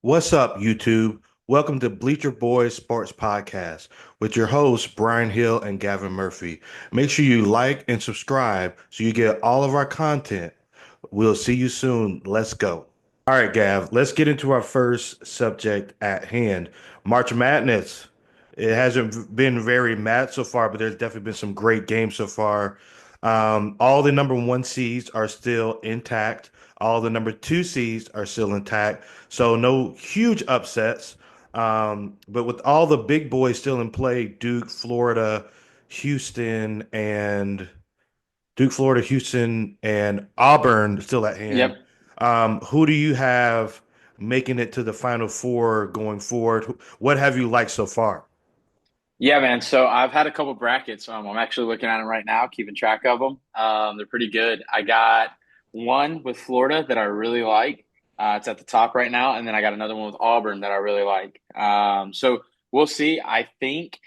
What's up, YouTube? Welcome to Bleacher Boys Sports Podcast with your hosts, Brian Hill and Gavin Murphy. Make sure you like and subscribe so you get all of our content. We'll see you soon. Let's go. All right, Gav, let's get into our first subject at hand. March Madness. It hasn't been very mad so far, but there's definitely been some great games so far. All the number one seeds are still intact. All the number two seeds are still intact. So no huge upsets. But with all the big boys still in play, Houston, and Houston, and Auburn still at hand. Yep. Who do you have making it to the Final Four going forward? What have you liked so far? Yeah, man. So I've had a couple brackets. I'm actually looking at them right now, keeping track of them. They're pretty good. I got one with Florida that I really like. It's at the top right now, and then I got another one with Auburn that I really like. So we'll see. I think,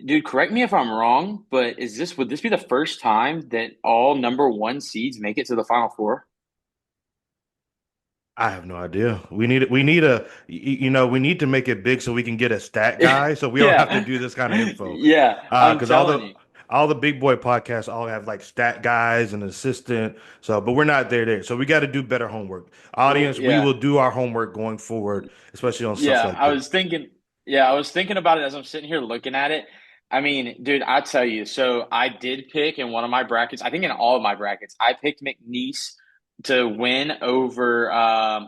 dude, correct me if I'm wrong, but would this be the first time that all number one seeds make it to the Final Four? I have no idea. We need to make it big so we can get a stat guy, so we don't have to Yeah, do this kind of info. yeah. I'm Because telling you. all the big boy podcasts all have like stat guys and assistant. So, but we're not there. So we got to do better homework. Well, Audience, we yeah. will do our homework going forward, especially on stuff Yeah, like this. I was thinking about it as I'm sitting here looking at it. I mean, dude, I tell you, so I did pick in one of my brackets, I think in all of my brackets, I picked McNeese to win over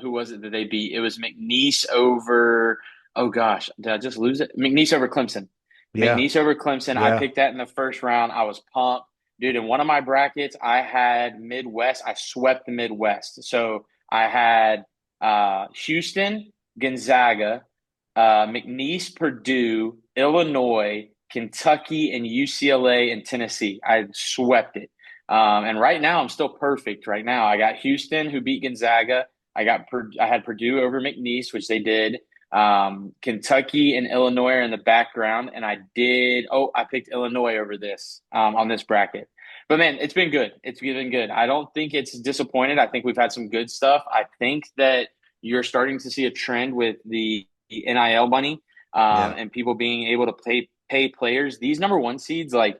who was it that they beat? It was McNeese over, oh gosh, did I just lose it? McNeese over Clemson. Yeah, McNeese over Clemson. I yeah. picked that in the first round. I was pumped. Dude, in one of my brackets, I had Midwest. I swept the Midwest. So I had Houston, Gonzaga, McNeese, Purdue, Illinois, Kentucky, and UCLA and Tennessee. I swept it. And right now, I'm still perfect. Right now, I got Houston who beat Gonzaga. I had Purdue over McNeese, which they did. Kentucky and Illinois are in the background, and I picked Illinois over this on this bracket. But man, it's been good. It's been good. I don't think it's disappointed. I think we've had some good stuff. I think that you're starting to see a trend with the NIL money Yeah. and people being able to pay players. These number one seeds, like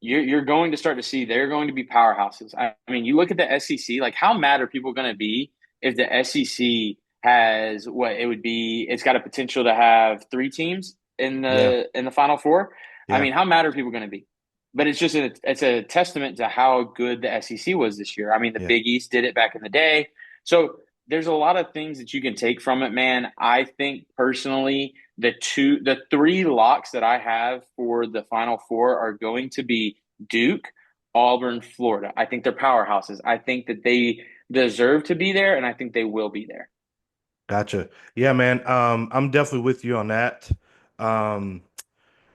you're going to start to see, they're going to be powerhouses. I mean, you look at the SEC, like how mad are people going to be if the SEC has what it would be? It's got a potential to have three teams in Yeah. the Final Four. I Yeah. mean, how mad are people going to be? But it's a testament to how good the SEC was this year. I mean, the Yeah. Big East did it back in the day. So there's a lot of things that you can take from it, man. I think personally, the three locks that I have for the Final Four are going to be Duke, Auburn, Florida. I think they're powerhouses. I think that they deserve to be there, and I think they will be there. Gotcha. Yeah, man. I'm definitely with you on that. Um,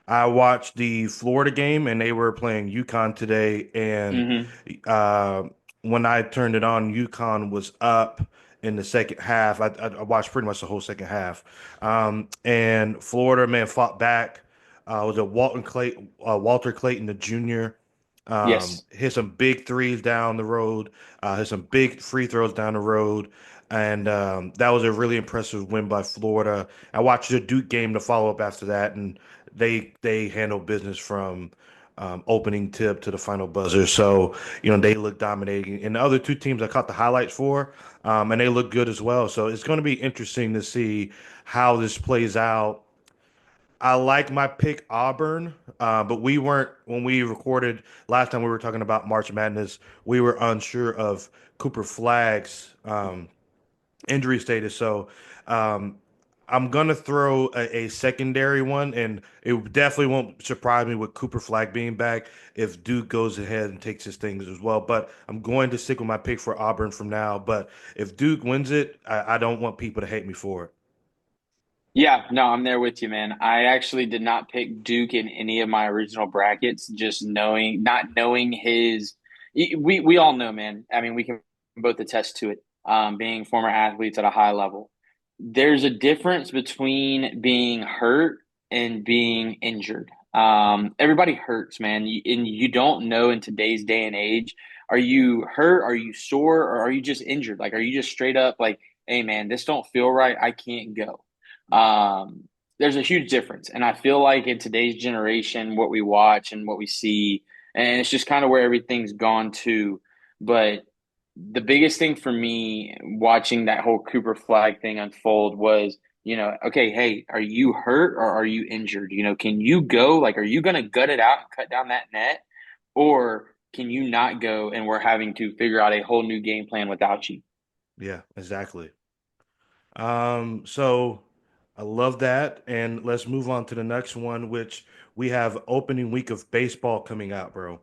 I watched the Florida game and they were playing UConn today. And Hmm. uh, when I turned it on, UConn was up in the second half. I watched pretty much the whole second half. And Florida, man, fought back. Was a Walter Clayton, the junior. Yes. Hit some big threes down the road. Hit some big free throws down the road. And that was a really impressive win by Florida. I watched the Duke game to follow up after that, and they handled business from opening tip to the final buzzer. So they look dominating. And the other two teams I caught the highlights for, and they look good as well. So it's going to be interesting to see how this plays out. I like my pick Auburn, but we weren't when we recorded last time we were talking about March Madness. We were unsure of Cooper Flag's injury status. So um, I'm gonna throw a secondary one, and it definitely won't surprise me with Cooper Flag being back if Duke goes ahead and takes his things as well. But I'm going to stick with my pick for Auburn from now. But if Duke wins it, I don't want people to hate me for it. Yeah, no, I'm there with you, man. I actually did not pick Duke in any of my original brackets, just not knowing his. We all know, man. I mean, we can both attest to it. Being former athletes at a high level, there's a difference between being hurt and being injured. Everybody hurts, man, and you don't know in today's day and age. Are you hurt? Are you sore? Or are you just injured? Like, are you just straight up like? hey man, this don't feel right, I can't go. Um, there's a huge difference. And I feel like in today's generation, what we watch and what we see, and it's just kind of where everything's gone to. But the biggest thing for me watching that whole Cooper Flag thing unfold was, okay, hey, are you hurt or are you injured? Can you go? Like, are you going to gut it out and cut down that net? Or can you not go and we're having to figure out a whole new game plan without you? Yeah, exactly. So I love that. And let's move on to the next one, which we have opening week of baseball coming out, bro.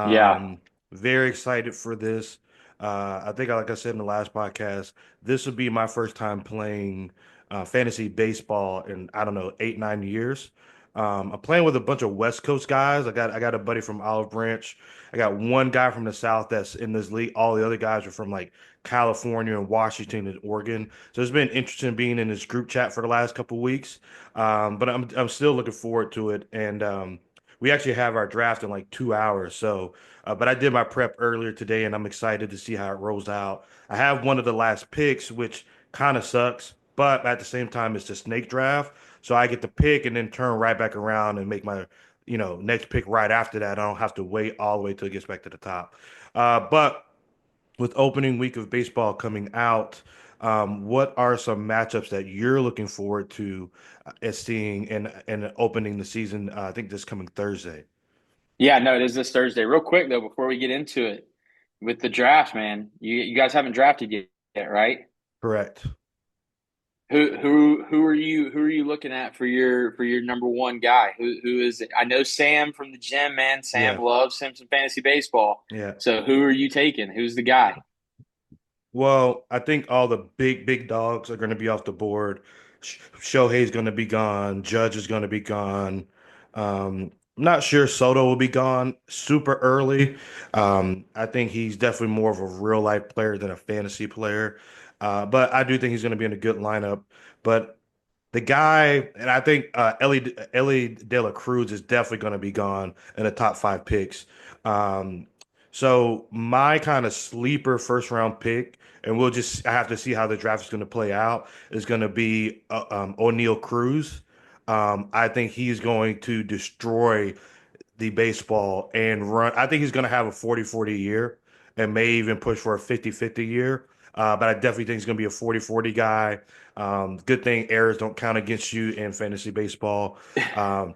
Yeah. Um, Very excited for this. I think, like I said in the last podcast, this would be my first time playing fantasy baseball in, I don't know, 8, 9 years. I'm playing with a bunch of West Coast guys. I got a buddy from Olive Branch. I got one guy from the South that's in this league. All the other guys are from like California and Washington and Oregon. So it's been interesting being in this group chat for the last couple of weeks. But I'm still looking forward to it. And we actually have our draft in like 2 hours. So, but I did my prep earlier today, and I'm excited to see how it rolls out. I have one of the last picks, which kind of sucks, but at the same time, it's the snake draft. So I get to pick and then turn right back around and make my, next pick right after that. I don't have to wait all the way till it gets back to the top. But with opening week of baseball coming out, what are some matchups that you're looking forward to as seeing and opening the season? I think this coming Thursday. Yeah, no, it is this Thursday. Real quick though, before we get into it, with the draft, man, you guys haven't drafted yet, right? Correct. Who are you looking at for your number one guy? Who is it? I know Sam from the gym, man. Sam Yeah. loves him some fantasy baseball. Yeah. So who are you taking? Who's the guy? Well, I think all the big dogs are going to be off the board. Shohei's going to be gone. Judge is going to be gone. I'm not sure Soto will be gone super early. I think he's definitely more of a real life player than a fantasy player. But I do think he's going to be in a good lineup. But the guy, and I think Ellie De La Cruz is definitely going to be gone in the top five picks. Um, so my kind of sleeper first round pick, and I have to see how the draft is going to play out, is going to be O'Neal Cruz. I think he's going to destroy the baseball and run. I think he's going to have a 40-40 year and may even push for a 50-50 year. But I definitely think he's going to be a 40-40 guy. Good thing errors don't count against you in fantasy baseball. Um,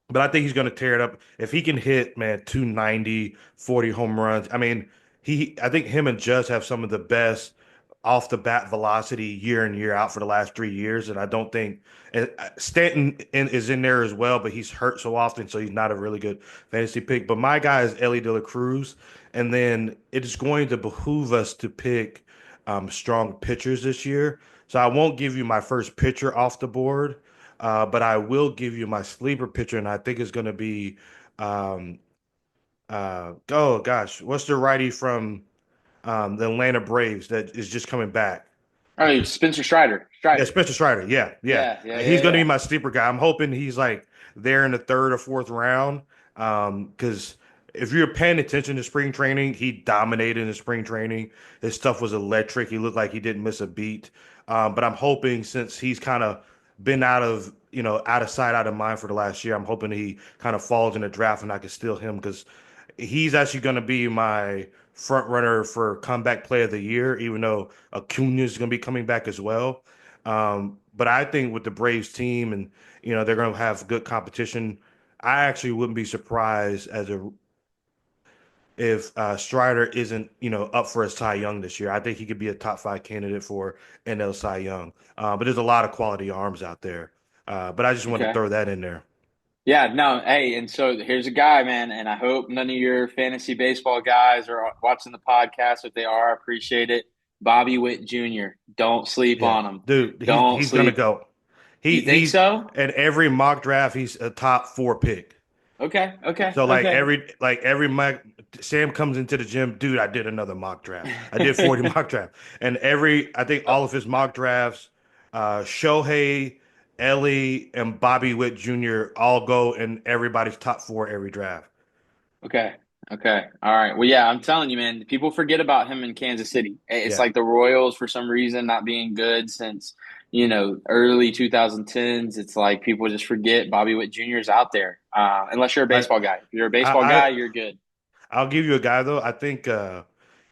but I think he's going to tear it up. If he can hit, man, 290, 40 home runs. I mean, I think him and Judge have some of the best off the bat velocity year in, year out for the last 3 years. And I don't think Stanton is in there as well, but he's hurt so often, so he's not a really good fantasy pick. But my guy is Ellie De La Cruz. And then it is going to behoove us to pick strong pitchers this year. So I won't give you my first pitcher off the board. But I will give you my sleeper pitcher, and I think it's going to be, um, oh gosh, what's the righty from the Atlanta Braves that is just coming back? Oh, Spencer Strider. Yeah, Strider. Spencer Strider. Yeah, yeah. Yeah, yeah, He's yeah, going to be yeah. my sleeper guy. I'm hoping he's like there in the third or fourth round. Because if you're paying attention to spring training, he dominated in spring training. His stuff was electric. He looked like he didn't miss a beat. But I'm hoping since he's kind of been out of sight, out of mind for the last year, I'm hoping he kind of falls in the draft and I can steal him because he's actually going to be my front runner for comeback play of the year, even though Acuna is going to be coming back as well. But I think with the Braves team and they're going to have good competition, I actually wouldn't be surprised as a if Strider isn't up for a Cy Young this year. I think he could be a top five candidate for NL Cy Young. But there's a lot of quality arms out there. But I just wanted to Okay. throw that in there. Yeah, no, hey, and so here's a guy, man, and I hope none of your fantasy baseball guys are watching the podcast. If they are, I appreciate it. Bobby Witt Jr. Don't sleep Yeah, on him. dude, he's Don't he's gonna sleep. go. You think He's so? at every mock draft, he's a top four pick. Okay, okay, So okay. every mock Sam comes into the gym, dude. I did another mock draft. I did 40 mock draft, and I think all of his mock drafts, Shohei, Ellie, and Bobby Witt Jr. all go in everybody's top four every draft. Okay. Okay. All right. Well, yeah, I'm telling you, man, people forget about him in Kansas City. It's Yeah. like the Royals, for some reason, not being good since, early 2010s. It's like people just forget Bobby Witt Jr. is out there. Unless you're a I baseball guy. If you're a baseball I guy, you're good. I'll give you a guy though. I think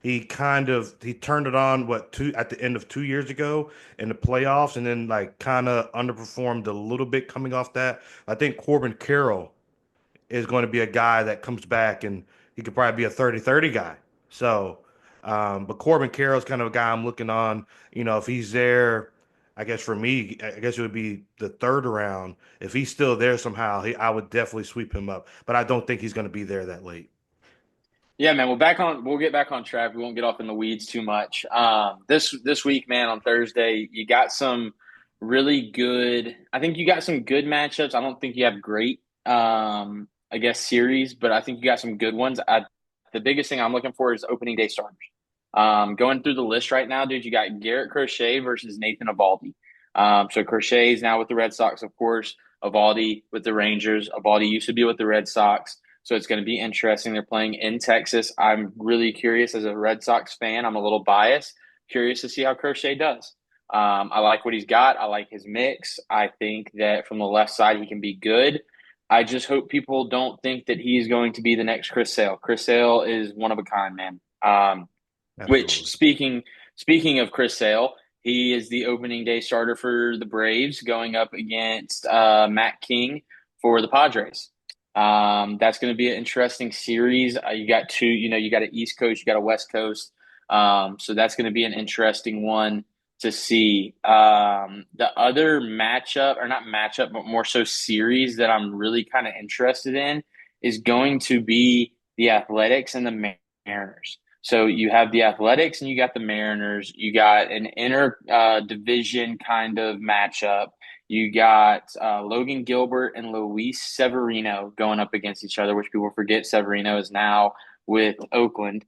he turned it on what two at the end of 2 years ago in the playoffs, and then like kind of underperformed a little bit coming off that. I think Corbin Carroll is going to be a guy that comes back and he could probably be a 30-30 guy. So, but Corbin Carroll's kind of a guy I'm looking on. If he's there, I guess for me, I guess it would be the third round. If he's still there somehow, I would definitely sweep him up. But I don't think he's going to be there that late. Yeah, man. We'll get back on track. We won't get off in the weeds too much. This week, man, on Thursday, you got some really good. I think you got some good matchups. I don't think you have great, I guess, series, but I think you got some good ones. The biggest thing I'm looking for is opening day starters. Going through the list right now, dude, you got Garrett Crochet versus Nathan Eovaldi. So Crochet is now with the Red Sox, of course. Eovaldi with the Rangers. Eovaldi used to be with the Red Sox. So it's going to be interesting. They're playing in Texas. I'm really curious as a Red Sox fan. I'm a little biased, curious to see how Crochet does. I like what he's got. I like his mix. I think that from the left side, he can be good. I just hope people don't think that he's going to be the next Chris Sale. Chris Sale is one of a kind, man. Which Absolutely. speaking of Chris Sale, he is the opening day starter for the Braves, going up against Matt King for the Padres. That's going to be an interesting series. You got two, you got an East Coast, you got a West Coast. So that's going to be an interesting one to see. The other matchup, or not matchup, but more so series that I'm really kind of interested in is going to be the Athletics and the Mariners. So you have the Athletics and you got the Mariners. You got an inter division kind of matchup. You got Logan Gilbert and Luis Severino going up against each other, which people forget Severino is now with Oakland,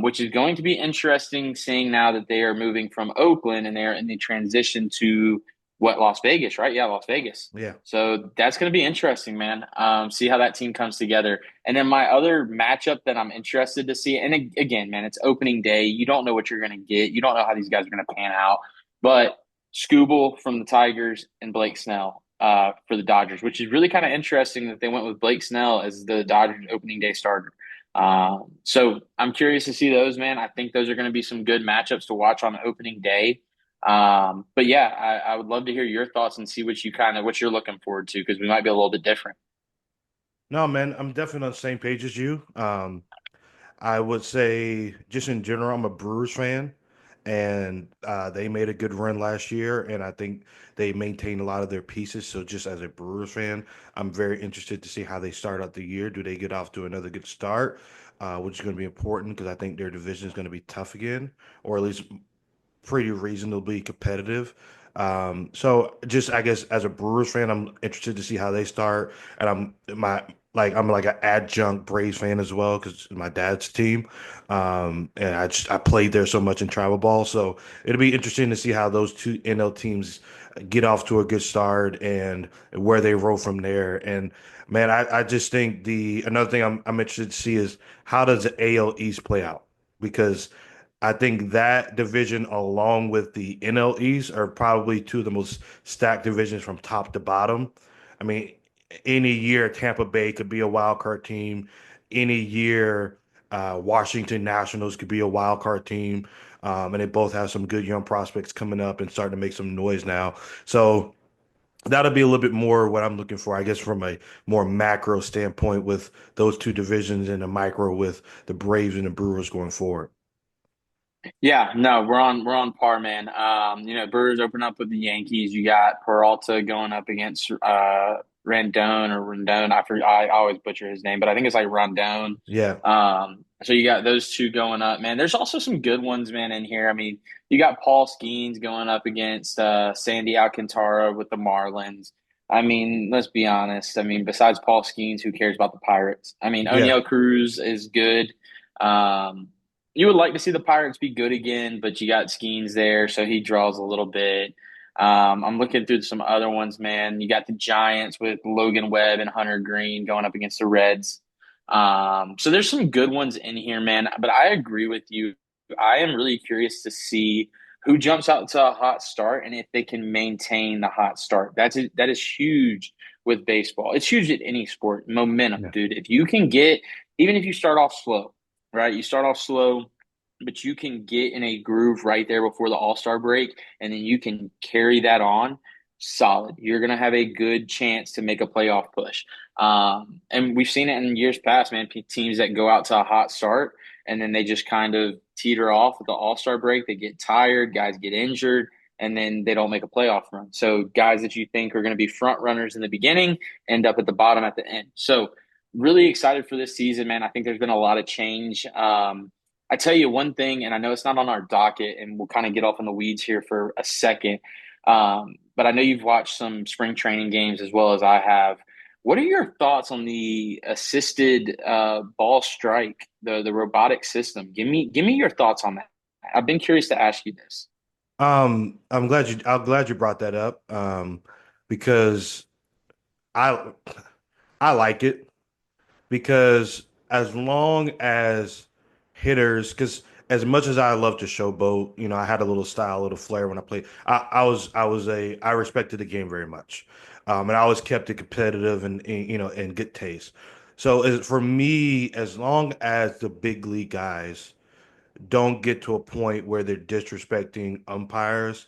which is going to be interesting seeing now that they are moving from Oakland and they're in the transition to Las Vegas, right? Yeah, Las Vegas. Yeah. So that's going to be interesting, man. See how that team comes together. And then my other matchup that I'm interested to see, and again, man, it's opening day. You don't know what you're going to get. You don't know how these guys are going to pan out. But Scooble from the Tigers and Blake Snell for the Dodgers, which is really kind of interesting that they went with Blake Snell as the Dodgers opening day starter. So I'm curious to see those, man. I think those are going to be some good matchups to watch on opening day. But yeah, I would love to hear your thoughts and see what you're looking forward to because we might be a little bit different. No, man, I'm definitely on the same page as you. I would say, just in general, I'm a Brewers fan, and they made a good run last year, and I think they maintained a lot of their pieces. So, just as a Brewers fan, I'm very interested to see how they start out the year. Do they get off to another good start, which is going to be important because I think their division is going to be tough again, or at least pretty reasonably competitive. So just I guess as a Brewers fan, I'm interested to see how they start, and I'm like an adjunct Braves fan as well because my dad's team, and I played there so much in travel ball, so it'll be interesting to see how those two NL teams get off to a good start and where they roll from there. And man, I just think the another thing I'm interested to see is how does the AL East play out because I think that division, along with the NLEs, are probably two of the most stacked divisions from top to bottom. I mean, any year Tampa Bay could be a wild card team. Any year Washington Nationals could be a wild card team. And they both have some good young prospects coming up and starting to make some noise now. So that'll be a little bit more what I'm looking for, I guess, from a more macro standpoint with those two divisions and a micro with the Braves and the Brewers going forward. Yeah, no, we're on par, man. Brewers open up with the Yankees. You got Peralta going up against Rendon or Rendon. I always butcher his name, but I think it's like Rondon. Yeah. So you got those two going up, man. There's also some good ones, man, in here. I mean, you got Paul Skeens going up against Sandy Alcantara with the Marlins. I mean, let's be honest. I mean, besides Paul Skeens, who cares about the Pirates? I mean, Yeah. O'Neill Cruz is good. Um, you would like to see the Pirates be good again, but you got Skeens there, so he draws a little bit. I'm looking through some other ones, man. You got the Giants with Logan Webb and Hunter Green going up against the Reds. So there's some good ones in here, man. But I agree with you. I am really curious to see who jumps out to a hot start and if they can maintain the hot start. That is huge with baseball. It's huge at any sport. Momentum, Yeah. dude. If you can get, even if you start off slow, right? You start off slow, but you can get in a groove right there before the All-Star break, and then you can carry that on solid. You're gonna have a good chance to make a playoff push. And we've seen it in years past, man. Teams that go out to a hot start and then they just kind of teeter off with the All Star break. They get tired, guys get injured, and then they don't make a playoff run. So guys that you think are going to be front runners in the beginning end up at the bottom at the end. So really excited for this season, man. I think there's been a lot of change. I tell you one thing, and I know it's not on our docket, and we'll kind of get off in the weeds here for a second. But I know you've watched some spring training games as well as I have. What are your thoughts on the assisted ball strike, the robotic system? Give me your thoughts on that. I've been curious to ask you this. I'm glad you brought that up. Because I I like it because as long as hitters, because as much as I love to showboat, I had a little style, a little flair when I played. I respected the game very much, and I always kept it competitive and good taste. So for me, as long as the big league guys don't get to a point where they're disrespecting umpires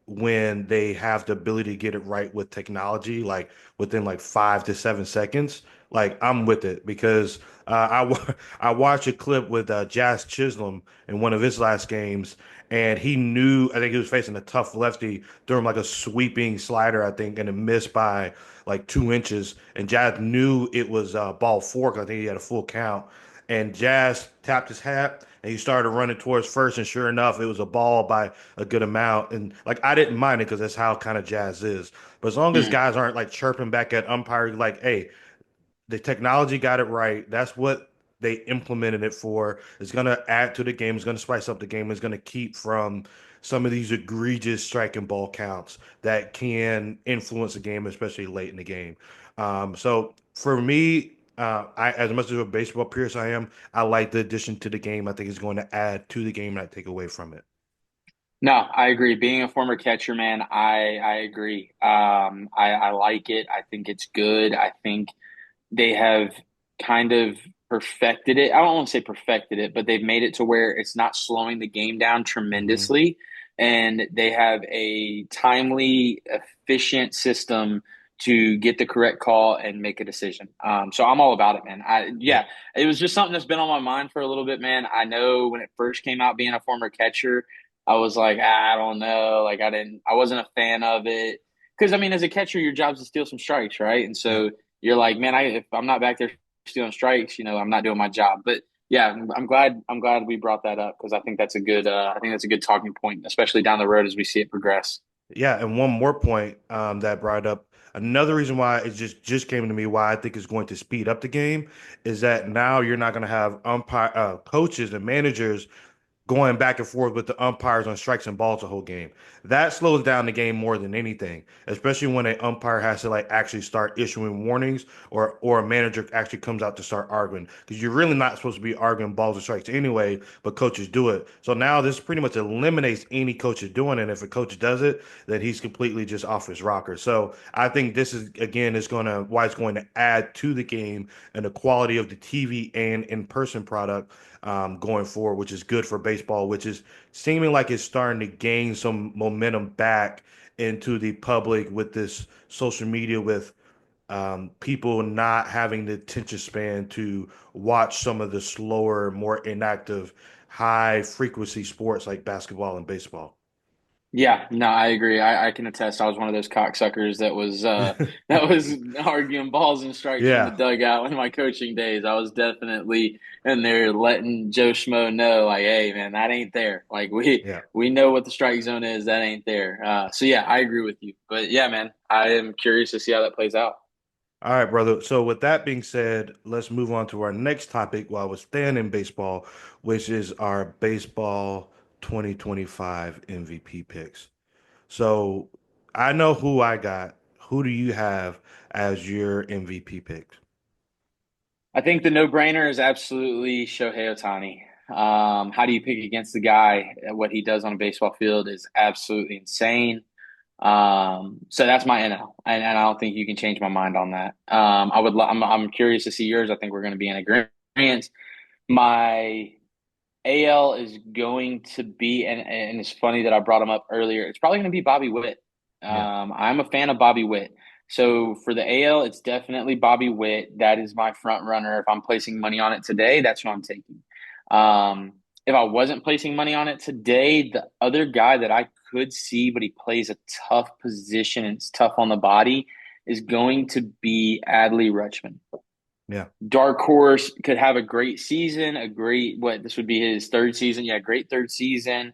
when they have the ability to get it right with technology, like within like 5 to 7 seconds, like I'm with it because I watched a clip with Jazz Chisholm in one of his last games, and he knew I think he was facing a tough lefty, threw him like a sweeping slider, I think, and it missed by like 2 inches, and Jazz knew it was ball four 'cause I think he had a full count, and Jazz tapped his hat and he started running towards first, and sure enough, it was a ball by a good amount. And like I didn't mind it because that's how kind of Jazz is. But as long as Mm. guys aren't like chirping back at umpire, like, hey, the technology got it right. That's what they implemented it for. It's going to add to the game. It's going to spice up the game. It's going to keep from some of these egregious striking ball counts that can influence the game, especially late in the game. So for me, as much as a baseball purist I am, I like the addition to the game. I think it's going to add to the game, not take away from it. No, I agree. Being a former catcher, man, I agree. I like it. I think it's good. I think they have kind of perfected it. I don't want to say perfected it, but they've made it to where it's not slowing the game down Hmm. tremendously. And they have a timely, efficient system to get the correct call and make a decision. So I'm all about it, man. Yeah. Yeah, it was just something that's been on my mind for a little bit, man. I know when it first came out, being a former catcher, I was like, I don't know, like I wasn't a fan of it because I mean, as a catcher, your job's to steal some strikes, right? And Yeah. so you're like, man, if I'm not back there stealing strikes, I'm not doing my job. But yeah, I'm glad we brought that up because I think that's a good talking point, especially down the road as we see it progress. Yeah, and one more point that I brought up. Another reason why it just came to me why I think is going to speed up the game is that now you're not going to have umpire coaches and managers going back and forth with the umpires on strikes and balls the whole game. That slows down the game more than anything, especially when an umpire has to like actually start issuing warnings or a manager actually comes out to start arguing because you're really not supposed to be arguing balls and strikes anyway, but coaches do it. So now this pretty much eliminates any coaches doing it. And if a coach does it, then he's completely just off his rocker. So I think this is again is going to why it's going to add to the game and the quality of the TV and in-person product going forward, which is good for baseball, which is seeming like it's starting to gain some momentum back into the public with this social media, with people not having the attention span to watch some of the slower, more inactive, high frequency sports like basketball and baseball. Yeah, no, I agree. I can attest. I was one of those cocksuckers that was arguing balls and strikes from the Yeah, dugout in my coaching days. I was definitely in there letting Joe Schmo know, like, hey, man, that ain't there. Like yeah. we know what the strike zone is. That ain't there. So yeah, I agree with you. But yeah, man, I am curious to see how that plays out. All right, brother. So with that being said, let's move on to our next topic while we're staying in baseball, which is our baseball 2025 MVP picks. So I know who I got. Who do you have as your MVP pick? I think the no-brainer is absolutely Shohei Ohtani. How do you pick against the guy? What he does on a baseball field is absolutely insane. So that's my NL, and I don't think you can change my mind on that. I'm curious to see yours. I think we're going to be in agreement. My AL is going to be, and it's funny that I brought him up earlier. It's probably going to be Bobby Witt. Yeah. I'm a fan of Bobby Witt. So for the AL, it's definitely Bobby Witt. That is my front runner. If I'm placing money on it today, that's who I'm taking. If I wasn't placing money on it today, the other guy that I could see, but he plays a tough position and it's tough on the body, is going to be Adley Rutschman. Yeah. Dark horse could have a great season, a great what this would be his third season. Yeah, great third season.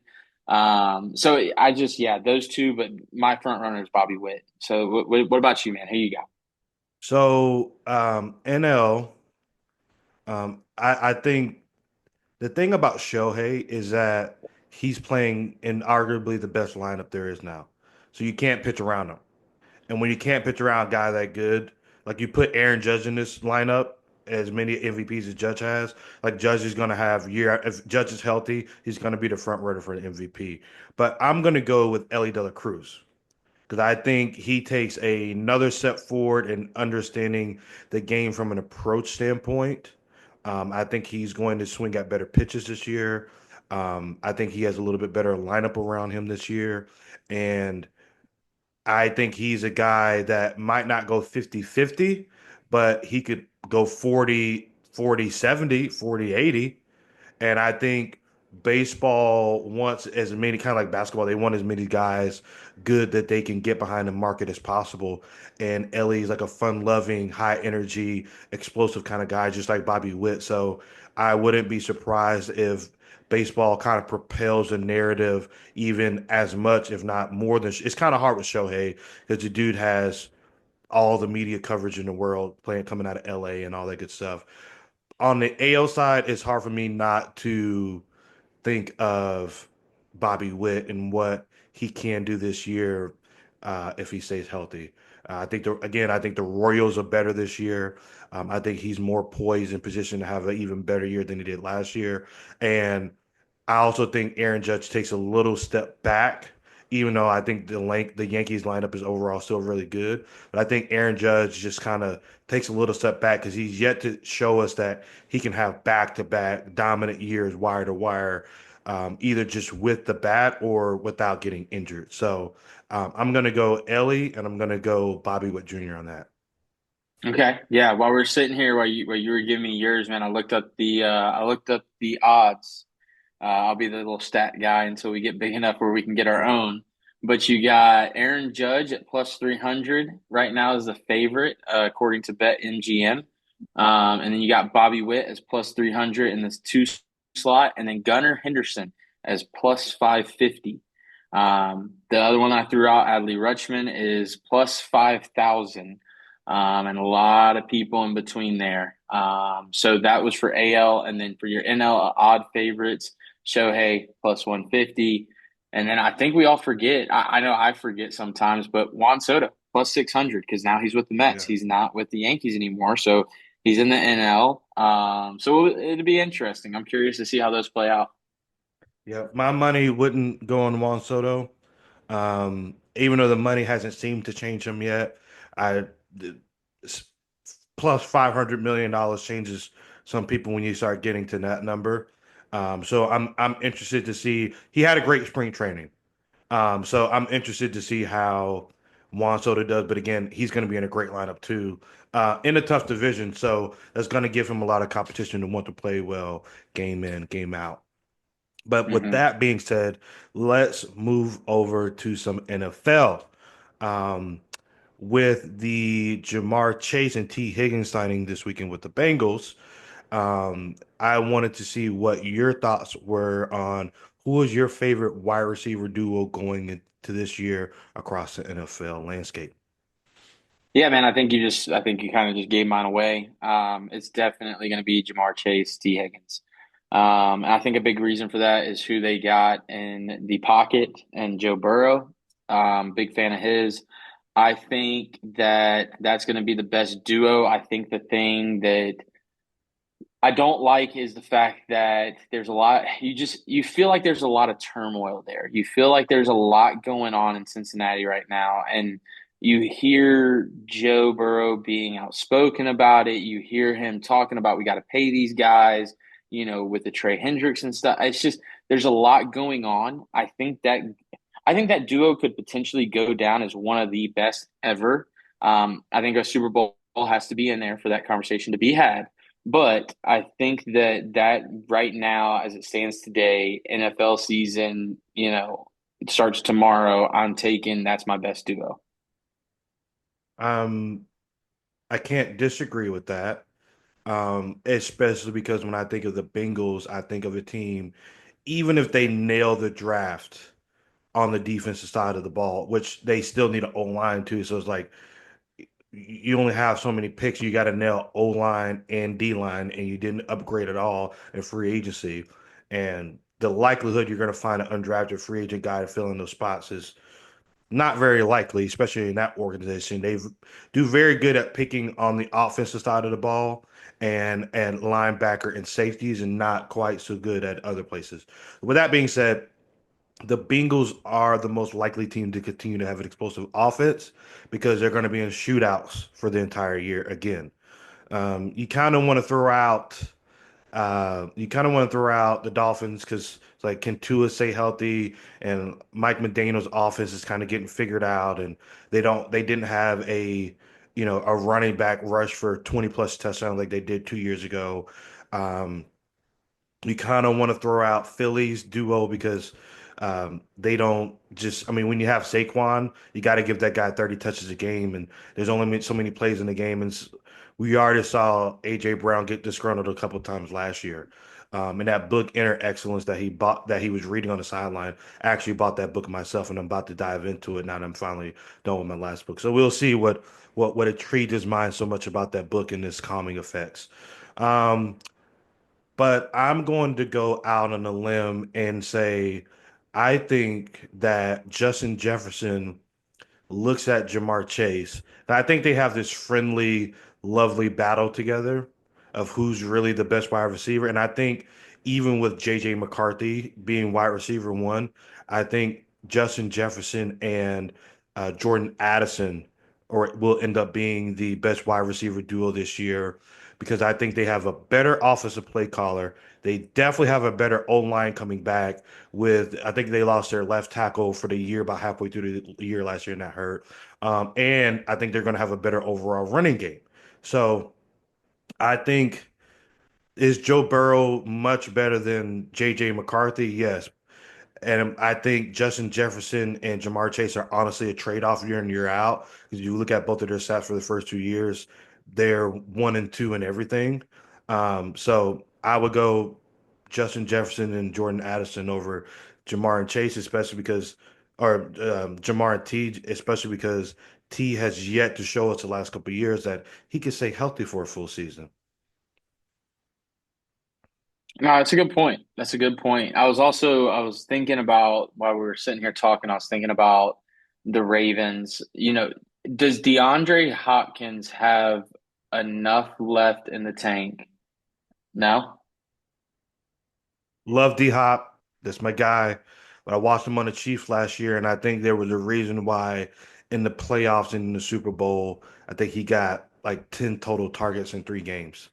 So I just yeah, those two, but my front runner is Bobby Witt. So what about you, man? Who you got? So NL, I think the thing about Shohei is that he's playing in arguably the best lineup there is now. So you can't pitch around him. And when you can't pitch around a guy that good, like you put Aaron Judge in this lineup, as many MVPs as Judge has, like Judge is going to have year. If Judge is healthy, he's going to be the front runner for the MVP. But I'm going to go with Ellie De La Cruz because I think he takes another step forward in understanding the game from an approach standpoint. I think he's going to swing at better pitches this year. I think he has a little bit better lineup around him this year. And I think he's a guy that might not go 50-50, but he could go 40-70, 40-80. And I think baseball wants as many, kind of like basketball, they want as many guys good that they can get behind the market as possible. And Ellie's like a fun loving, high energy, explosive kind of guy, just like Bobby Witt. So I wouldn't be surprised if baseball kind of propels the narrative even as much, if not more than it's kind of hard with Shohei because the dude has all the media coverage in the world playing coming out of LA and all that good stuff. On the AL side, it's hard for me not to think of Bobby Witt and what he can do this year if he stays healthy. I think the Royals are better this year. I think he's more poised in position to have an even better year than he did last year. And I also think Aaron Judge takes a little step back, even though I think the Yankees lineup is overall still really good. But I think Aaron Judge just kind of takes a little step back because he's yet to show us that he can have back-to-back dominant years, wire to wire, either just with the bat or without getting injured. So I'm gonna go Ellie and I'm gonna go Bobby Witt Jr. on that. Okay, yeah. While we're sitting here, while you were giving me yours, man, I looked up the odds. I'll be the little stat guy until we get big enough where we can get our own. But you got Aaron Judge at plus 300 right now is the favorite, according to BetMGM. And then you got Bobby Witt as plus 300 in this two slot, and then Gunnar Henderson as plus 550. The other one I threw out, Adley Rutschman, is plus 5,000. And a lot of people in between there. So that was for AL. And then for your NL odd favorites, Shohei plus 150. And then I think we all forget, I know I forget sometimes, but Juan Soto plus 600 because now he's with the Mets. Yeah. He's not with the Yankees anymore. So he's in the NL. So it'll be interesting. I'm curious to see how those play out. Yeah, my money wouldn't go on Juan Soto. Even though the money hasn't seemed to change him yet, I plus $500 million changes some people when you start getting to that number. So I'm interested to see. He had a great spring training. So I'm interested to see how Juan Soto does. But again, he's going to be in a great lineup too, in a tough division. So that's going to give him a lot of competition to want to play well, game in, game out. But with Hmm. that being said, let's move over to some NFL. Um, with the Jamar Chase and T. Higgins signing this weekend with the Bengals, I wanted to see what your thoughts were on who was your favorite wide receiver duo going into this year across the NFL landscape. Yeah, man, I think you kind of just gave mine away. It's definitely going to be Jamar Chase, T. Higgins. And I think a big reason for that is who they got in the pocket and Joe Burrow. Big fan of his. I think that that's going to be the best duo. I think the thing that I don't like is the fact that there's a lot, you feel like there's a lot of turmoil there. You feel like there's a lot going on in Cincinnati right now. And you hear Joe Burrow being outspoken about it. You hear him talking about we got to pay these guys, with the Trey Hendricks and stuff. It's just there's a lot going on. I think that duo could potentially go down as one of the best ever. I think a Super Bowl has to be in there for that conversation to be had. But I think that right now, as it stands today, NFL season, it starts tomorrow. I'm taking that's my best duo. Um, I can't disagree with that. Especially because when I think of the Bengals, I think of a team, even if they nail the draft on the defensive side of the ball, which they still need an O line too. So it's like you only have so many picks. You got to nail O line and D line, and you didn't upgrade at all in free agency. And the likelihood you're going to find an undrafted free agent guy to fill in those spots is not very likely, especially in that organization. They do very good at picking on the offensive side of the ball and linebacker and safeties, and not quite so good at other places. With that being said, the Bengals are the most likely team to continue to have an explosive offense because they're going to be in shootouts for the entire year again. You kind of want to throw out the Dolphins because it's like, can Tua stay healthy? And Mike McDaniel's offense is kind of getting figured out, and they didn't have a running back rush for 20 plus touchdowns like they did 2 years ago. Um, you kind of want to throw out Philly's duo because they don't just, I mean, when you have Saquon, you got to give that guy 30 touches a game, and there's only so many plays in the game. And we already saw A.J. Brown get disgruntled a couple times last year. And that book, Inner Excellence, that he bought, that he was reading on the sideline, I actually bought that book myself, and I'm about to dive into it now that I'm finally done with my last book. So we'll see what intrigued his mind so much about that book and its calming effects. Um, but I'm going to go out on a limb and say I think that Justin Jefferson looks at Jamar Chase. And I think they have this friendly, lovely battle together of who's really the best wide receiver. And I think even with JJ McCarthy being wide receiver one, I think Justin Jefferson and Jordan Addison will end up being the best wide receiver duo this year because I think they have a better offensive play caller. They definitely have a better O line coming back I think they lost their left tackle for the year about halfway through the year last year, and that hurt. And I think they're going to have a better overall running game. So I think, is Joe Burrow much better than JJ McCarthy? Yes. And I think Justin Jefferson and Jamar Chase are honestly a trade-off year in, year out. Because you look at both of their stats for the first 2 years, they're 1 and 2 in everything. So I would go Justin Jefferson and Jordan Addison over Jamar and Chase, or Jamar and T, especially because T has yet to show us the last couple of years that he can stay healthy for a full season. No, that's a good point. That's a good point. I was thinking about while we were sitting here talking, I was thinking about the Ravens. Does DeAndre Hopkins have enough left in the tank? No? Love D Hop. That's my guy. But I watched him on the Chiefs last year, and I think there was a reason why in the playoffs and in the Super Bowl, I think he got like 10 total targets in 3 games.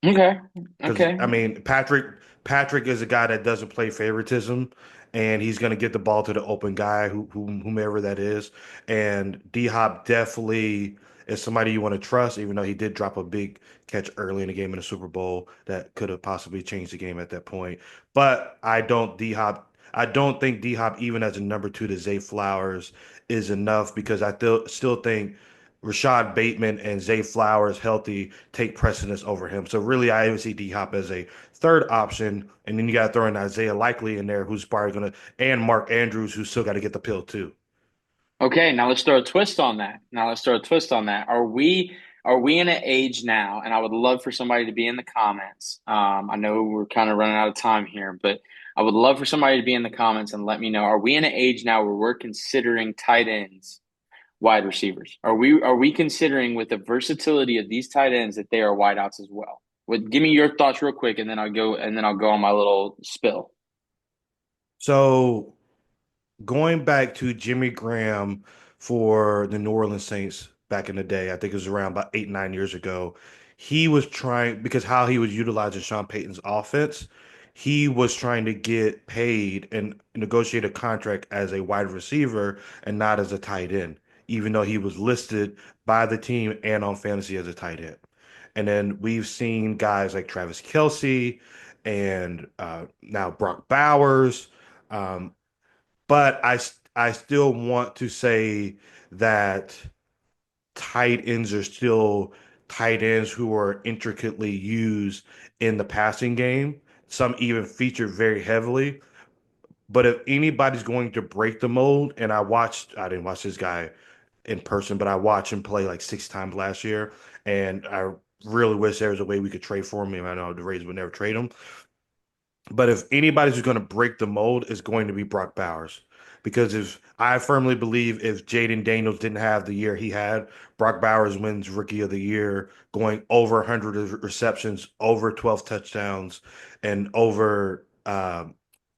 Okay. Because Okay. I mean, Patrick is a guy that doesn't play favoritism, and he's going to get the ball to the open guy, whomever that is. And D Hop definitely is somebody you want to trust, even though he did drop a big catch early in the game in the Super Bowl that could have possibly changed the game at that point. But I don't think D Hop, even as a number two to Zay Flowers, is enough because I still think Rashad Bateman and Zay Flowers healthy take precedence over him. So really, I even see D Hop as a third option, and then you got to throw in Isaiah Likely in there, who's probably gonna, and Mark Andrews, who's still got to get the pill too. Okay, now let's throw a twist on that. Now let's throw a twist on that. Are we in an age now, and I would love for somebody to be in the comments. I know we're kind of running out of time here, but I would love for somebody to be in the comments and let me know. Are we in an age now where we're considering tight ends wide receivers? Are we considering with the versatility of these tight ends that they are wideouts as well? Give me your thoughts real quick, and then I'll go on my little spill. So going back to Jimmy Graham for the New Orleans Saints back in the day, I think it was around about 8, 9 years ago. He was trying because how he was utilizing Sean Payton's offense, he was trying to get paid and negotiate a contract as a wide receiver and not as a tight end, even though he was listed by the team and on fantasy as a tight end. And then we've seen guys like Travis Kelce and now Brock Bowers. Um, but I still want to say that tight ends are still tight ends who are intricately used in the passing game. Some even featured very heavily. But if anybody's going to break the mold, and I didn't watch this guy in person, but I watched him play like 6 times last year, and I really wish there was a way we could trade for him. I know the Rays would never trade him, but if anybody's going to break the mold, it's going to be Brock Bowers. Because if I firmly believe if Jaden Daniels didn't have the year he had, Brock Bowers wins Rookie of the Year, going over 100 receptions, over 12 touchdowns, and over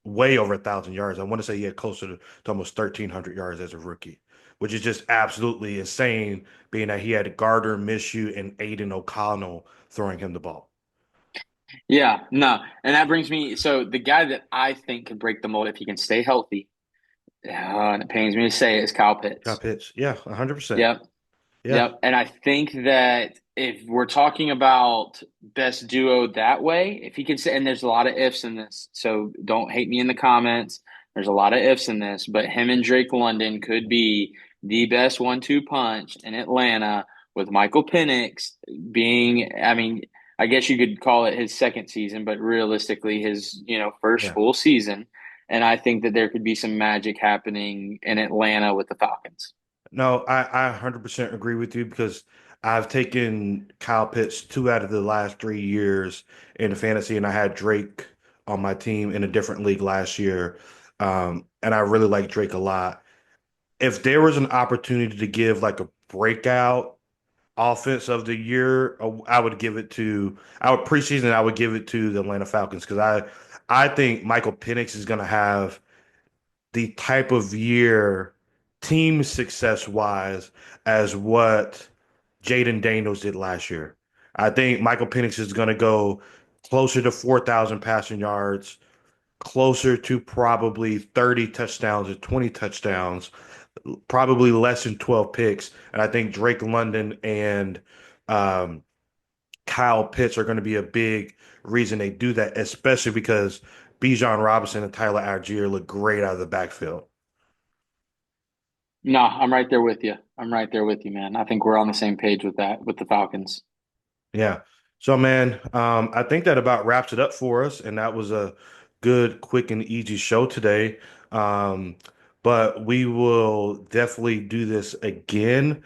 way over 1,000 yards. I want to say he had closer to almost 1,300 yards as a rookie, which is just absolutely insane, being that he had Gardner Minshew and Aiden O'Connell throwing him the ball. Yeah, no, and that brings me. So the guy that I think can break the mold if he can stay healthy, and it pains me to say it, is Kyle Kyle Pitts. Pitts, yeah, 100%. Yep, Yeah. yep. And I think that if we're talking about best duo that way, if he can say, and there's a lot of ifs in this, so don't hate me in the comments. There's a lot of ifs in this, but him and Drake London could be the best 1-2 punch in Atlanta with Michael Penix being, I mean, I guess you could call it his second season, but realistically his, first Yeah. full season. And I think that there could be some magic happening in Atlanta with the Falcons. No, I 100% agree with you because I've taken Kyle Pitts 2 out of the last 3 years in fantasy, and I had Drake on my team in a different league last year. And I really like Drake a lot. If there was an opportunity to give like a breakout offense of the year, I would give it to, I would preseason, I would give it to the Atlanta Falcons because I think Michael Penix is going to have the type of year team success wise as what Jaden Daniels did last year. I think Michael Penix is going to go closer to 4,000 passing yards, closer to probably 30 touchdowns or 20 touchdowns, probably less than 12 picks. And I think Drake London and um, Kyle Pitts are going to be a big reason they do that, especially because Bijan Robinson and Tyler Algier look great out of the backfield. No, I'm right there with you. I'm right there with you, man. I think we're on the same page with that, with the Falcons. Yeah. So, man, I think that about wraps it up for us. And that was a good, quick, and easy show today. Um, but we will definitely do this again.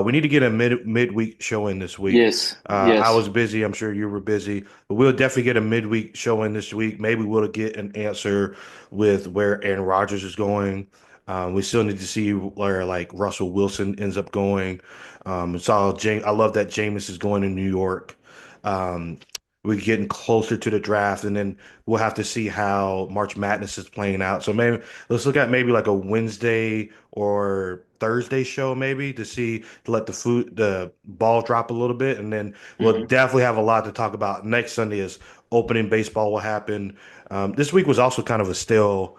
We need to get a midweek show in this week. Yes, I yes. was busy. I'm sure you were busy, but we'll definitely get a midweek show in this week. Maybe we'll get an answer with where Aaron Rodgers is going. We still need to see where like Russell Wilson ends up going. I love that Jameis is going to New York. Um, we're getting closer to the draft, and then we'll have to see how March Madness is playing out. So maybe let's look at maybe like a Wednesday or Thursday show, maybe to let the ball drop a little bit, and then we'll Hmm. definitely have a lot to talk about. Next Sunday is opening baseball will happen. This week was also kind of a stale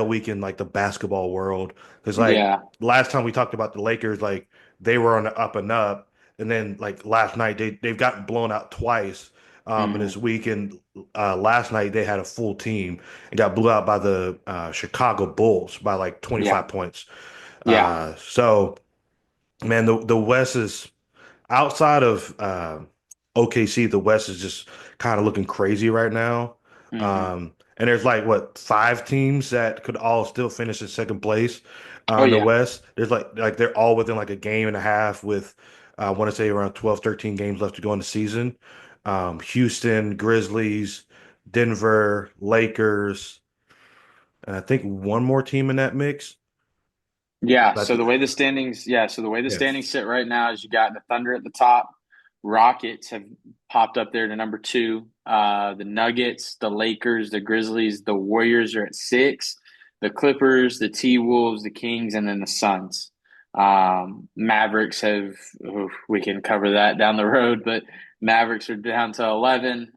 week in like the basketball world because like Yeah. last time we talked about the Lakers, like they were on the up and up. And then like last night they've gotten blown out twice in Hmm. this week. And last night they had a full team and got blew out by the Chicago Bulls by like Yeah. 25 points. Yeah. So man, the West is outside of OKC, the West is just kind of looking crazy right now. Hmm. And there's like what 5 teams that could all still finish in second place Oh in the yeah. West. There's like they're all within like a game and a half with I want to say around 12, 13 games left to go in the season. Houston, Grizzlies, Denver, Lakers, and I think one more team in that mix. Yeah. But So the way the yeah, standings sit right now is you got the Thunder at the top. Rockets have popped up there to number two. The Nuggets, the Lakers, the Grizzlies, the Warriors are at six. The Clippers, the T Wolves, the Kings, and then the Suns. Mavericks have, oof, we can cover that down the road, but Mavericks are down to 11.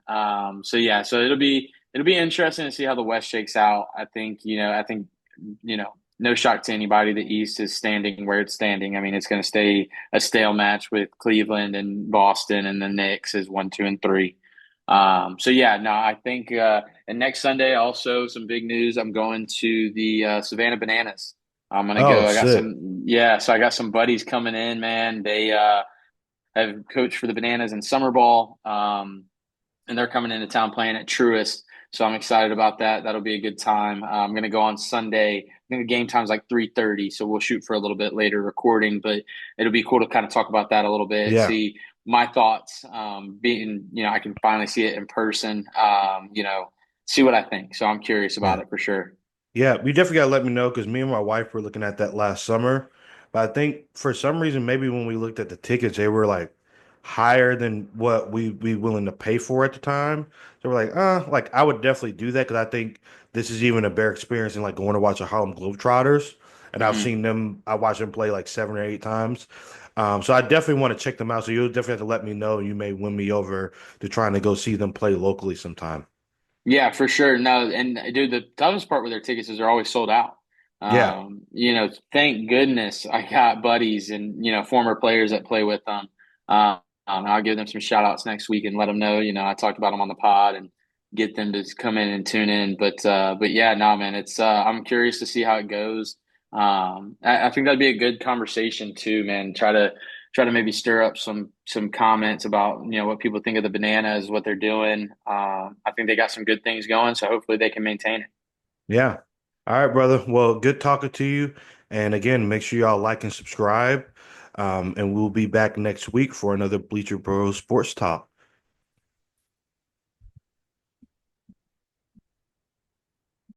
So yeah, so it'll be interesting to see how the West shakes out. I think no shock to anybody. The East is standing where it's standing. I mean, it's going to stay a stale match with Cleveland and Boston, and the Knicks is 1, 2, and 3. So yeah, no, I think and next Sunday also some big news. I'm going to the Savannah Bananas. I'm gonna Oh, go. I got sick. some, yeah. So I got some buddies coming in, man. They have coached for the Bananas in summer ball. And they're coming into town playing at Truist. So I'm excited about that. That'll be a good time. I'm going to go on Sunday. I think the game time's like 3:30, so we'll shoot for a little bit later recording, but it'll be cool to kind of talk about that a little bit, Yeah. see my thoughts. Being, I can finally see it in person. See what I think. So I'm curious about Yeah. it for sure. Yeah, you definitely gotta let me know because me and my wife were looking at that last summer. But I think for some reason, maybe when we looked at the tickets, they were like higher than what we'd be willing to pay for at the time. So we're like I would definitely do that because I think this is even a better experience than like going to watch a Harlem Globetrotters. And Hmm. I watched them play like 7 or 8 times. So I definitely want to check them out. So you'll definitely have to let me know. You may win me over to trying to go see them play locally sometime. Yeah, for sure. No, and dude, the toughest part with their tickets is they're always sold out. Yeah. Thank goodness I got buddies and former players that play with them. I'll give them some shout outs next week and let them know. I talked about them on the pod and get them to come in and tune in. But yeah, no, man, it's I'm curious to see how it goes. I think that'd be a good conversation too, man. Try to maybe stir up some comments about what people think of the Bananas, what they're doing. I think they got some good things going, so hopefully they can maintain it. Yeah. All right, brother. Well, good talking to you. And again, make sure y'all like and subscribe. And we'll be back next week for another Bleacher Bros Sports Talk.